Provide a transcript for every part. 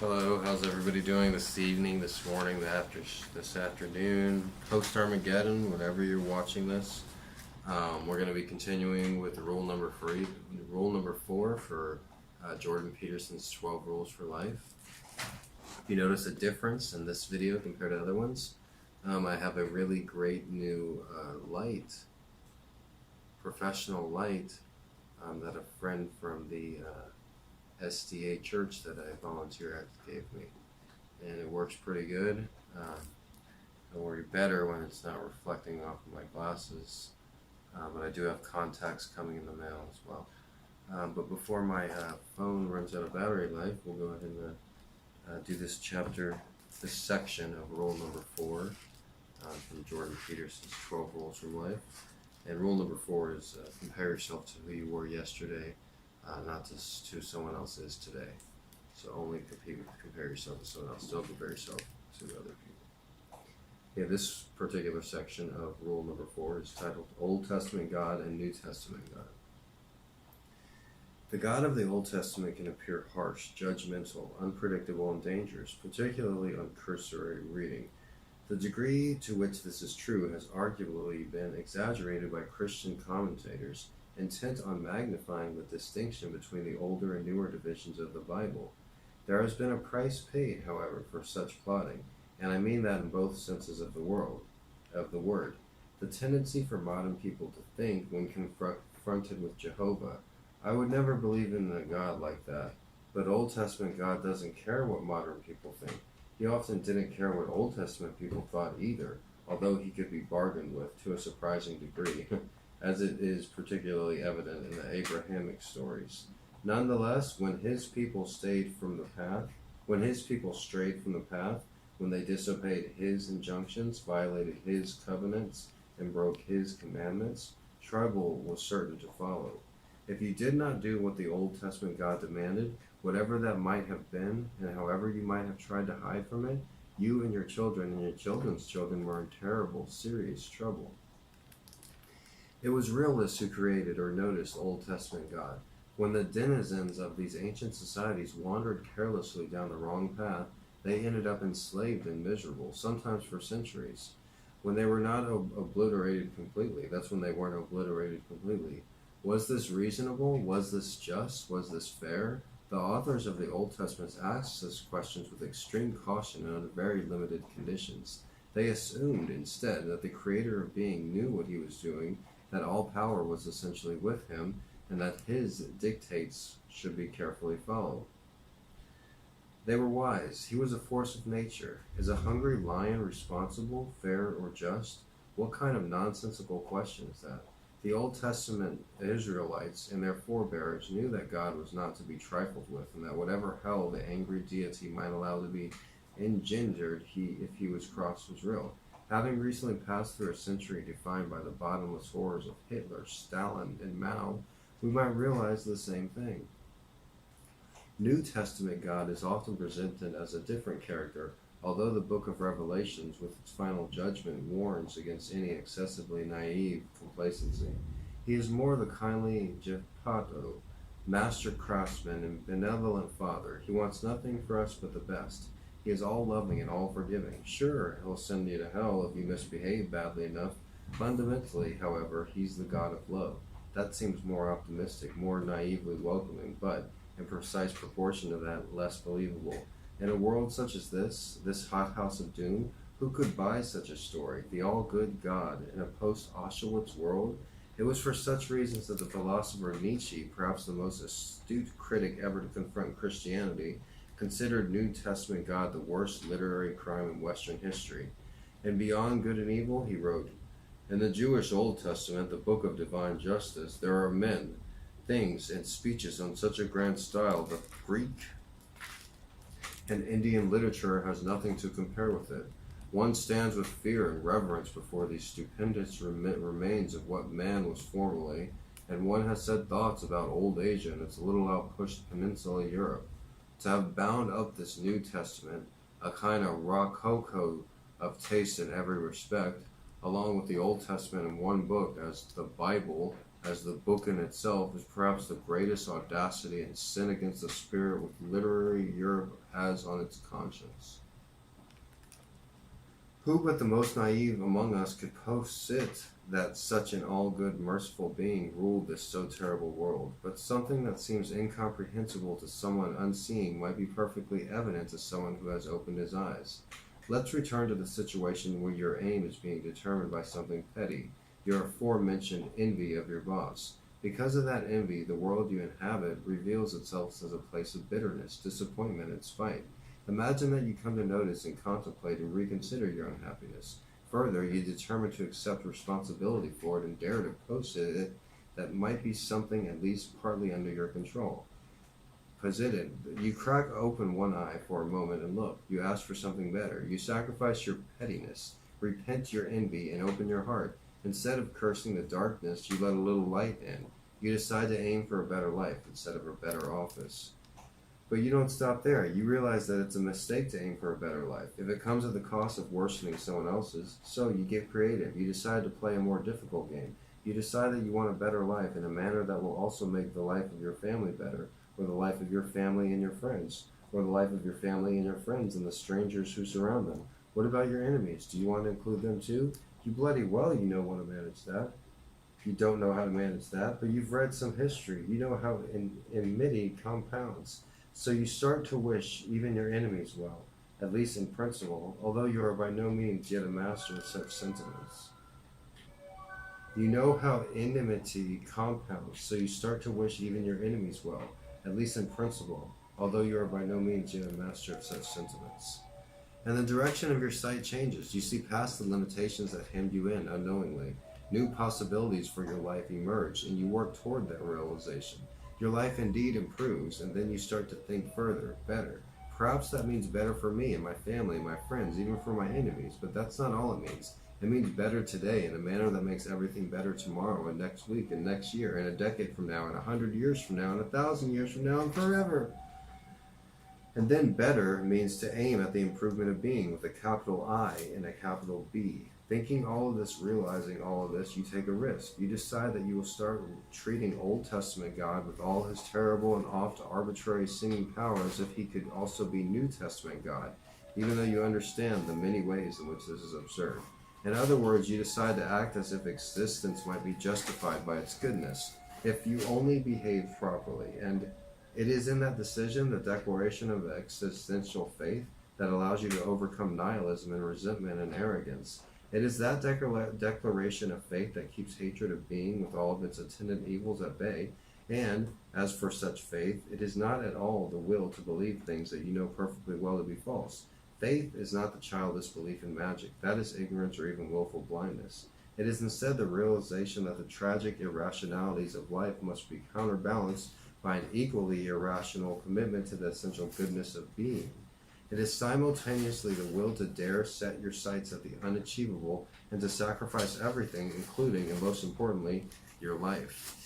Hello, how's everybody doing this evening, this morning, this afternoon, post-Armageddon, whenever you're watching this? We're going to be continuing with rule number four for Jordan Peterson's 12 Rules for Life. If you notice a difference in this video compared to other ones, I have a really great new professional light, that a friend from the SDA church that I volunteer at gave me, and it works pretty good. It'll work better when it's not reflecting off of my glasses, but I do have contacts coming in the mail as well. But before my phone runs out of battery life, we'll go ahead and do this section of rule number 4 from Jordan Peterson's 12 Rules from Life. And rule number 4 is compare yourself to who you were yesterday, not to who someone else is today. So only compare yourself to someone else. Don't compare yourself to other people. Yeah, this particular section of rule number 4 is titled Old Testament God and New Testament God. The God of the Old Testament can appear harsh, judgmental, unpredictable, and dangerous, particularly on cursory reading. The degree to which this is true has arguably been exaggerated by Christian commentators, intent on magnifying the distinction between the older and newer divisions of the Bible. There has been a price paid, however, for such plotting, and I mean that in both senses of the word. The tendency for modern people to think, when confronted with Jehovah, I would never believe in a God like that. But Old Testament God doesn't care what modern people think. He often didn't care what Old Testament people thought either, although he could be bargained with to a surprising degree, as it is particularly evident in the Abrahamic stories. Nonetheless, when his people strayed from the path, when they disobeyed his injunctions, violated his covenants, and broke his commandments, trouble was certain to follow. If you did not do what the Old Testament God demanded, whatever that might have been, and however you might have tried to hide from it, you and your children and your children's children were in terrible, serious trouble. It was realists who created or noticed Old Testament God. When the denizens of these ancient societies wandered carelessly down the wrong path, they ended up enslaved and miserable, sometimes for centuries. When they were not obliterated completely, that's when they weren't obliterated completely. Was this reasonable? Was this just? Was this fair? The authors of the Old Testament asked such questions with extreme caution and under very limited conditions. They assumed instead that the creator of being knew what he was doing, that all power was essentially with him, and that his dictates should be carefully followed. They were wise. He was a force of nature. Is a hungry lion responsible, fair, or just? What kind of nonsensical question is that? The Old Testament Israelites and their forebears knew that God was not to be trifled with, and that whatever hell the angry deity might allow to be engendered if he was crossed was real. Having recently passed through a century defined by the bottomless horrors of Hitler, Stalin, and Mao, we might realize the same thing. New Testament God is often presented as a different character, although the book of Revelations, with its final judgment, warns against any excessively naive complacency. He is more the kindly Gepato, master craftsman and benevolent father. He wants nothing for us but the best. He is all loving and all forgiving. Sure, he'll send you to hell if you misbehave badly enough. Fundamentally, however, he's the God of love. That seems more optimistic, more naively welcoming, but, in precise proportion to that, less believable. In a world such as this hothouse of doom, who could buy such a story? The all-good God in a post-Auschwitz world? It was for such reasons that the philosopher Nietzsche, perhaps the most astute critic ever to confront Christianity, considered New Testament God the worst literary crime in Western history. And Beyond Good and Evil, he wrote, in the Jewish Old Testament, the book of divine justice, there are men, things, and speeches on such a grand style that Greek and Indian literature has nothing to compare with it. One stands with fear and reverence before these stupendous remains of what man was formerly, and one has said thoughts about old Asia and its little outpushed peninsula Europe. To have bound up this New Testament, a kind of rococo of taste in every respect, along with the Old Testament in one book as the Bible, as the book in itself, is perhaps the greatest audacity and sin against the spirit which literary Europe has on its conscience. Who but the most naive among us could posit that such an all-good, merciful being ruled this so terrible world? But something that seems incomprehensible to someone unseeing might be perfectly evident to someone who has opened his eyes. Let's return to the situation where your aim is being determined by something petty, your aforementioned envy of your boss. Because of that envy, the world you inhabit reveals itself as a place of bitterness, disappointment, and spite. Imagine that you come to notice and contemplate and reconsider your unhappiness. Further, you determine to accept responsibility for it and dare to post it that might be something at least partly under your control. Posited, you crack open one eye for a moment and look. You ask for something better. You sacrifice your pettiness, repent your envy, and open your heart. Instead of cursing the darkness, you let a little light in. You decide to aim for a better life instead of a better office. But you don't stop there. You realize that it's a mistake to aim for a better life. If it comes at the cost of worsening someone else's, so you get creative. You decide to play a more difficult game. You decide that you want a better life in a manner that will also make the life of your family better, or the life of your family and your friends, or the life of your family and your friends and the strangers who surround them. What about your enemies? Do you want to include them too? You bloody well you know how to manage that. You don't know how to manage that, but you've read some history. You know how enmity compounds. So you start to wish even your enemies well, at least in principle, although you are by no means yet a master of such sentiments. You know how enmity compounds, so you start to wish even your enemies well, at least in principle, although you are by no means yet a master of such sentiments. And the direction of your sight changes. You see past the limitations that hemmed you in unknowingly. New possibilities for your life emerge, and you work toward that realization. Your life indeed improves, and then you start to think further, better. Perhaps that means better for me and my family and my friends, even for my enemies, but that's not all it means. It means better today in a manner that makes everything better tomorrow and next week and next year and a decade from now and 100 years from now and 1,000 years from now and forever. And then better means to aim at the improvement of being with a capital I and a capital B. Thinking all of this, realizing all of this, you take a risk. You decide that you will start treating Old Testament God with all his terrible and oft arbitrary seeming power as if he could also be New Testament God, even though you understand the many ways in which this is absurd. In other words, you decide to act as if existence might be justified by its goodness, if you only behave properly. And it is in that decision, the declaration of existential faith, that allows you to overcome nihilism and resentment and arrogance. It is that declaration of faith that keeps hatred of being with all of its attendant evils at bay. And, as for such faith, it is not at all the will to believe things that you know perfectly well to be false. Faith is not the childish belief in magic. That is ignorance or even willful blindness. It is instead the realization that the tragic irrationalities of life must be counterbalanced by an equally irrational commitment to the essential goodness of being. It is simultaneously the will to dare set your sights at the unachievable and to sacrifice everything, including, and most importantly, your life.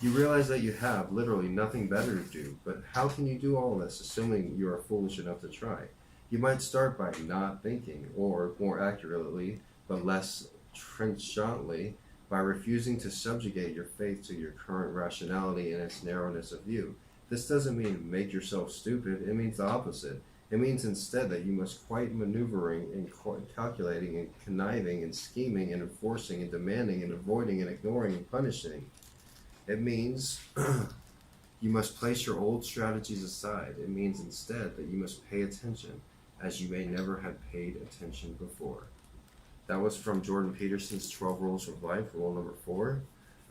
You realize that you have literally nothing better to do, but how can you do all this, assuming you are foolish enough to try? You might start by not thinking, or more accurately, but less trenchantly, by refusing to subjugate your faith to your current rationality and its narrowness of view. This doesn't mean make yourself stupid, it means the opposite. It means instead that you must quit maneuvering and calculating and conniving and scheming and enforcing and demanding and avoiding and ignoring and punishing. It means you must place your old strategies aside. It means instead that you must pay attention, as you may never have paid attention before. That was from Jordan Peterson's 12 Rules of Life, rule number 4.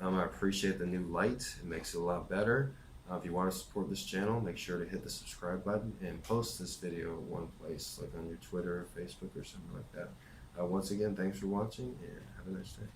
I appreciate the new light. It makes it a lot better. If you want to support this channel, make sure to hit the subscribe button and post this video one place, like on your Twitter or Facebook or something like that. Once again, thanks for watching and have a nice day.